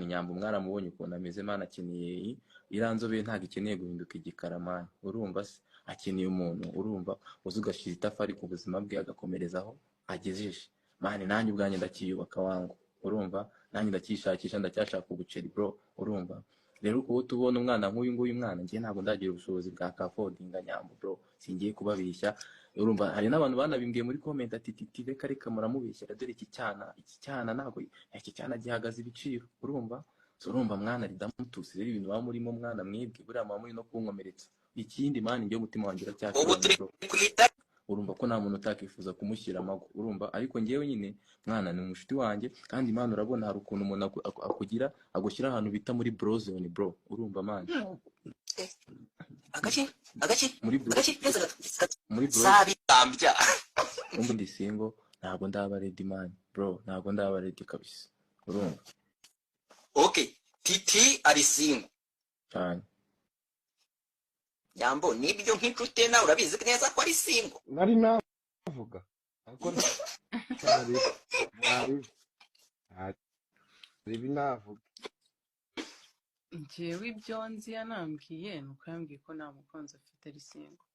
inyambo mwaramubonye ukuntu ameze mana akeneye iranzobe ntago ikeneye guhinduka igikara man urumva se akeneye umuntu urumva uzi ugashyira itafari ku buzima bwe agakomerezaho agejeje man nanjye ubwanjye ndakiyubaka wangu urumva nanjye ndakishakisha ndacyashaka ubuceri bro urumva rero kuba tubona umwana nk'uyu nguyu mwana njye ntabwo ndagira ubushobozi bwa kafodinga nyambo bro singiye kubabeshya urumva hari n'abantu banabimbwiye muri comment ati titi reka muramubeshyera dore iki cyana ntabwo iki cyana gihagaze ibiciro urumva urumva mwana ridamutusi rero ibintu baba murimo mwana mwibwe buriya mama muri no kunkomeretsa ikindi mani njye umutima wanjye uracyashiranye bro urumva ko nta muntu utakifuza kumushyira amago urumva ariko njyewe nyine mwana ni umushuti wanjye kandi imana urabona hari ukuntu umuntu akugira agushyira ahantu bita muri brozone bro urumva mani muri sabitambya umva ndi single ntabwo ndaba ready man bro ntabwo ndaba ready kabisa urumva okay titi ari single cyane Nyambo nibyo nk'inshuti nawe urabizi neza ko ari single nari navuga ariko nari navuga njyewe ibyo nzi yanambwiye nuko yambwiye ko nta mukunzi afite ari single